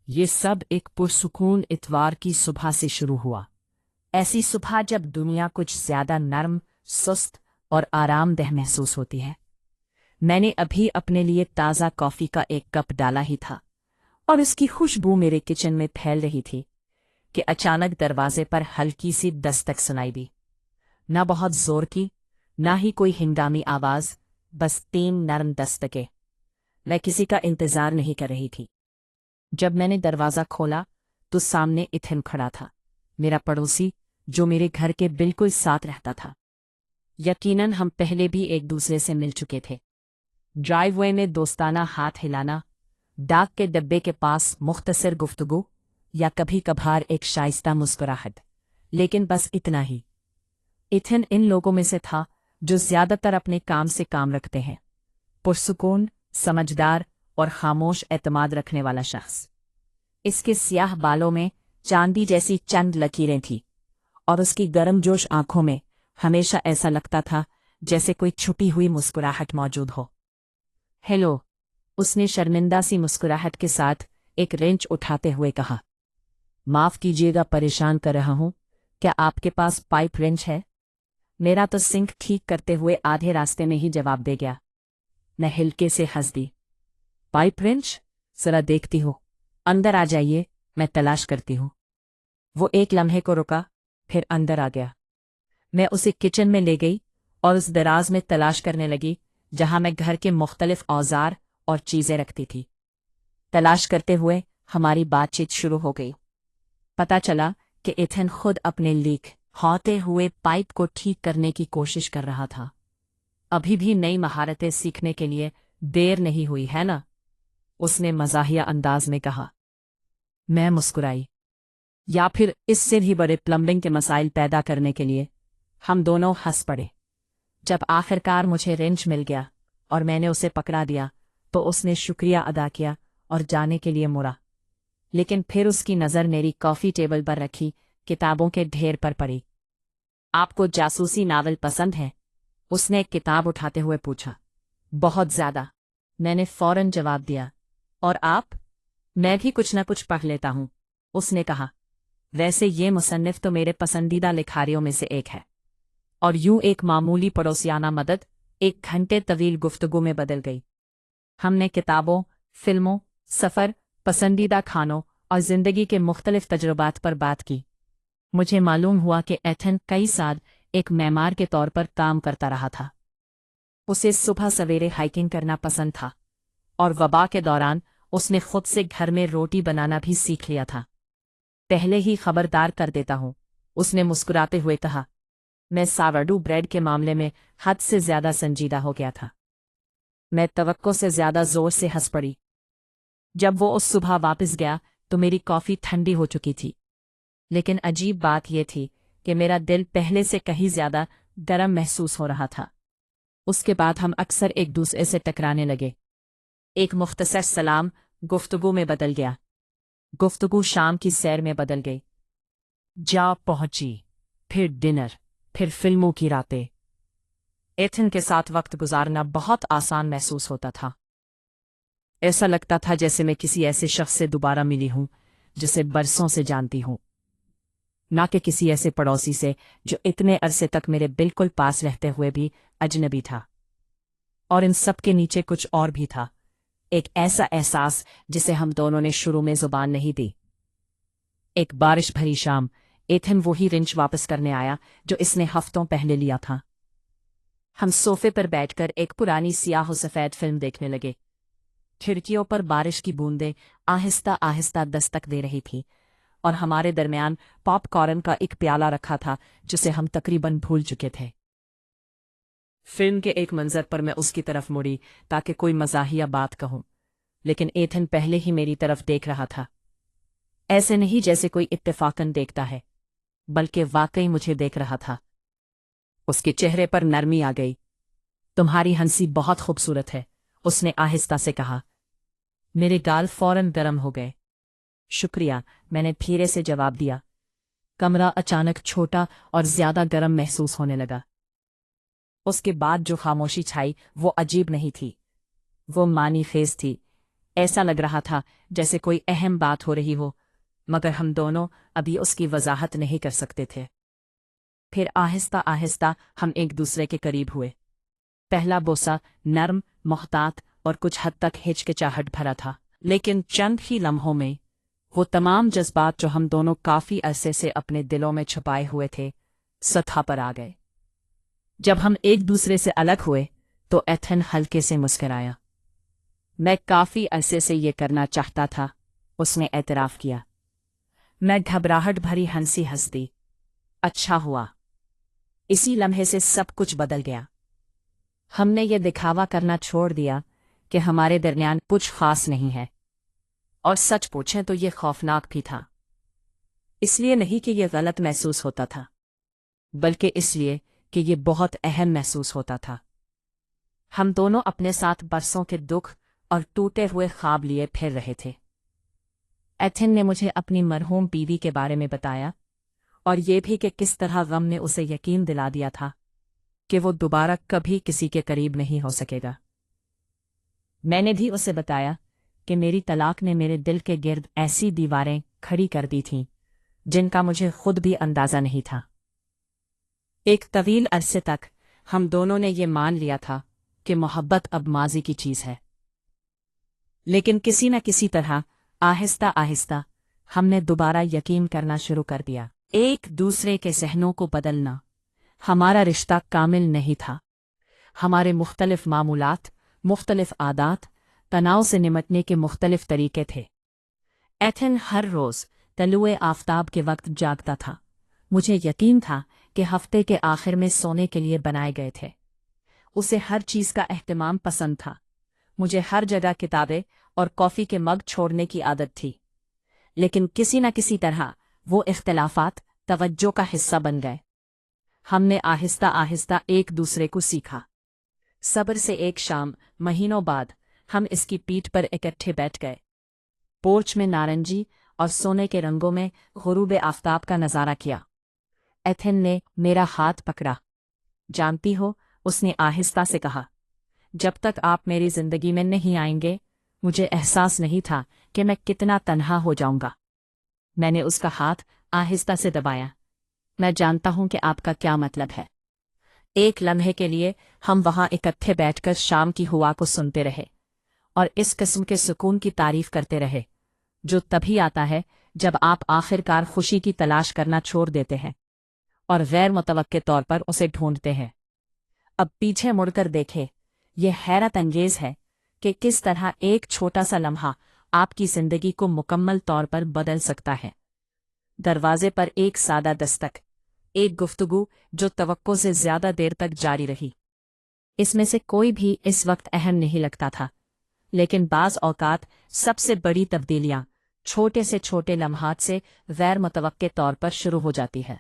ये सब एक पुरसुकून इतवार की सुबह से शुरू हुआ। ऐसी सुबह जब दुनिया कुछ ज्यादा नर्म, सुस्त और आरामदेह महसूस होती है। मैंने अभी अपने लिए ताज़ा कॉफ़ी का एक कप डाला ही था और इसकी खुशबू मेरे किचन में फैल रही थी कि अचानक दरवाजे पर हल्की सी दस्तक सुनाई दी। ना बहुत जोर की, ना ही कोई हिंगामी आवाज, बस 3 नरम दस्तकें। मैं किसी का इंतजार नहीं कर रही थी। जब मैंने दरवाज़ा खोला तो सामने इथन खड़ा था, मेरा पड़ोसी जो मेरे घर के बिल्कुल साथ रहता था। यकीनन हम पहले भी एक दूसरे से मिल चुके थे। ड्राइववे में दोस्ताना हाथ हिलाना, डाक के डब्बे के पास मुख्तसर गुफ्तगू या कभी कभार एक शाइस्ता मुस्कुराहट, लेकिन बस इतना ही। इथन इन लोगों में से था जो ज्यादातर अपने काम से काम रखते हैं, पुरसुकून, समझदार और खामोश एतमाद रखने वाला शख्स। इसके स्याह बालों में चांदी जैसी चंद लकीरें थीं और उसकी गर्मजोश आंखों में हमेशा ऐसा लगता था जैसे कोई छुपी हुई मुस्कुराहट मौजूद हो। हेलो, उसने शर्मिंदा सी मुस्कुराहट के साथ एक रेंच उठाते हुए कहा। माफ कीजिएगा, परेशान कर रहा हूं। क्या आपके पास पाइप रेंच है? मेरा तो सिंक ठीक करते हुए आधे रास्ते में ही जवाब दे गया। मैं हिलके से हंस दी। Pipe wrench? जरा देखती हूँ। अंदर आ जाइए, मैं तलाश करती हूँ। वो एक लम्हे को रुका, फिर अंदर आ गया। मैं उसे किचन में ले गई और उस दराज में तलाश करने लगी जहां मैं घर के मुख्तलिफ औजार और चीजें रखती थी। तलाश करते हुए हमारी बातचीत शुरू हो गई। पता चला कि इथन खुद अपने लीक होते हुए पाइप को ठीक करने की कोशिश कर रहा था। अभी भी नई महारतें सीखने के लिए देर नहीं हुई है ना? उसने मजाहिया अंदाज में कहा। मैं मुस्कुराई। या फिर इससे भी बड़े प्लम्बिंग के मसाइल पैदा करने के लिए? हम दोनों हंस पड़े। जब आखिरकार मुझे रेंच मिल गया और मैंने उसे पकड़ा दिया तो उसने शुक्रिया अदा किया और जाने के लिए मुड़ा, लेकिन फिर उसकी नज़र मेरी कॉफ़ी टेबल पर रखी किताबों के ढेर पर पड़ी। आपको जासूसी नावल पसंद है? उसने एक किताब उठाते हुए पूछा। बहुत ज्यादा, मैंने फौरन जवाब दिया। और आप? मैं भी कुछ न कुछ पढ़ लेता हूं, उसने कहा। वैसे ये मुसन्निफ तो मेरे पसंदीदा लिखारियों में से एक है। और यूं एक मामूली पड़ोसियाना मदद 1 घंटे तवील गुफ्तगू में बदल गई। हमने किताबों, फिल्मों, सफ़र, पसंदीदा खानों और जिंदगी के मुख्तलिफ तजुर्बात पर बात की। मुझे मालूम हुआ कि एथन कई साल एक मेमार के तौर पर काम करता रहा था। उसे सुबह सवेरे हाइकिंग करना पसंद था और वबा के दौरान उसने खुद से घर में रोटी बनाना भी सीख लिया था। पहले ही खबरदार कर देता हूं, उसने मुस्कुराते हुए कहा। मैं सावरडू ब्रेड के मामले में हद से ज्यादा संजीदा हो गया था। मैं तवक्को से ज्यादा जोर से हंस पड़ी। जब वो उस सुबह वापस गया तो मेरी कॉफ़ी ठंडी हो चुकी थी, लेकिन अजीब बात यह थी कि मेरा दिल पहले से कहीं ज्यादा गर्म महसूस हो रहा था। उसके बाद हम अक्सर एक दूसरे से टकराने लगे। एक मुख्तसर सलाम गुफ्तगू में बदल गया। गुफ्तगू शाम की सैर में बदल गई। जा पहुंची, फिर डिनर, फिर फिल्मों की रातें। एथन के साथ वक्त गुजारना बहुत आसान महसूस होता था। ऐसा लगता था जैसे मैं किसी ऐसे शख्स से दोबारा मिली हूं जिसे बरसों से जानती हूं, ना कि किसी ऐसे पड़ोसी से जो इतने अरसे तक मेरे बिल्कुल पास रहते हुए भी अजनबी था। और इन सब के नीचे कुछ और भी था, एक ऐसा एहसास जिसे हम दोनों ने शुरू में जुबान नहीं दी। एक बारिश भरी शाम एथन वही रिंच वापस करने आया जो इसने हफ्तों पहले लिया था। हम सोफे पर बैठकर एक पुरानी सियाह सफ़ेद फिल्म देखने लगे। खिड़कियों पर बारिश की बूंदें आहिस्ता आहिस्ता दस्तक दे रही थी और हमारे दरमियान पॉपकॉर्न का एक प्याला रखा था जिसे हम तकरीबन भूल चुके थे। फिल्म के एक मंजर पर मैं उसकी तरफ मुड़ी ताकि कोई मजाहिया बात कहूं, लेकिन एथन पहले ही मेरी तरफ देख रहा था। ऐसे नहीं जैसे कोई इत्तेफाकन देखता है, बल्कि वाकई मुझे देख रहा था। उसके चेहरे पर नरमी आ गई। तुम्हारी हंसी बहुत खूबसूरत है, उसने आहिस्ता से कहा। मेरे गाल फौरन गर्म हो गए। शुक्रिया, मैंने धीरे से जवाब दिया। कमरा अचानक छोटा और ज्यादा गर्म महसूस होने लगा। उसके बाद जो खामोशी छाई वो अजीब नहीं थी, वो मानी खेज थी, ऐसा लग रहा था जैसे कोई अहम बात हो रही हो, मगर हम दोनों अभी उसकी वजाहत नहीं कर सकते थे। फिर आहिस्ता आहिस्ता हम एक दूसरे के करीब हुए। पहला बोसा नर्म, मोहतात और कुछ हद तक हिचकिचाहट भरा था, लेकिन चंद ही लम्हों में वो तमाम जज्बात जो हम दोनों काफी अरसे से अपने दिलों में छुपाए हुए थे, सतह पर आ गए। जब हम एक दूसरे से अलग हुए तो एथन हल्के से मुस्कुराया। मैं काफी अरसे से ये करना चाहता था, उसने एतराफ किया। मैं घबराहट भरी हंसी हंस दी। अच्छा हुआ। इसी लम्हे से सब कुछ बदल गया। हमने ये दिखावा करना छोड़ दिया कि हमारे दरमियान कुछ खास नहीं है, और सच पूछें तो ये खौफनाक भी था। इसलिए नहीं कि ये गलत महसूस होता था, बल्कि इसलिए कि ये बहुत अहम महसूस होता था। हम दोनों अपने साथ बरसों के दुख और टूटे हुए ख्वाब लिए फिर रहे थे। एथिन ने मुझे अपनी मरहूम बीवी के बारे में बताया, और ये भी कि किस तरह गम ने उसे यकीन दिला दिया था कि वो दोबारा कभी किसी के करीब नहीं हो सकेगा। मैंने भी उसे बताया कि मेरी तलाक ने मेरे दिल के गिर्द ऐसी दीवारें खड़ी कर दी थीं जिनका मुझे खुद भी अंदाजा नहीं था। एक तवील अरसे तक हम दोनों ने ये मान लिया था कि मोहब्बत अब माजी की चीज है, लेकिन किसी न किसी तरह आहिस्ता आहिस्ता हमने दोबारा यकीन करना शुरू कर दिया। एक दूसरे के सहनों को बदलना। हमारा रिश्ता कामिल नहीं था। हमारे मुख्तलिफ मामूलात, मुख्तलिफ आदात, तनाव से निमटने के मुख्तलिफ तरीके थे। एथन हर रोज तलुए आफताब के वक्त जागता था। मुझे यकीन था कि हफ्ते के आखिर में सोने के लिए बनाए गए थे। उसे हर चीज का एहतमाम पसंद था। मुझे हर जगह किताबें और कॉफी के मग छोड़ने की आदत थी, लेकिन किसी न किसी तरह वो इख्तिलाफात तवज्जो का हिस्सा बन गए। हमने आहिस्ता आहिस्ता एक दूसरे को सीखा। सब्र से एक शाम महीनों बाद हम इसकी पीठ पर इकट्ठे बैठ गए। पोर्च में नारंगी और सोने के रंगों में गुरूब आफताब का नजारा किया। एथेन ने मेरा हाथ पकड़ा। जानती हो, उसने आहिस्ता से कहा, जब तक आप मेरी जिंदगी में नहीं आएंगे मुझे एहसास नहीं था कि मैं कितना तन्हा हो जाऊंगा। मैंने उसका हाथ आहिस्ता से दबाया। मैं जानता हूं कि आपका क्या मतलब है। एक लम्हे के लिए हम वहां इकट्ठे बैठकर शाम की हवा को सुनते रहे और इस किस्म के सुकून की तारीफ करते रहे जो तभी आता है जब आप आखिरकार खुशी की तलाश करना छोड़ देते हैं और गैर मुतवक्के तौर पर उसे ढूंढते हैं। अब पीछे मुड़कर देखें, यह हैरत अंगेज है कि किस तरह एक छोटा सा लम्हा आपकी जिंदगी को मुकम्मल तौर पर बदल सकता है। दरवाजे पर एक सादा दस्तक, एक गुफ्तगू जो तवक्को से ज्यादा देर तक जारी रही। इसमें से कोई भी इस वक्त अहम नहीं लगता था, लेकिन बाज़ औकात सबसे बड़ी तब्दीलियां छोटे से छोटे लम्हात से गैर मुतवक्के तौर पर शुरू हो जाती है।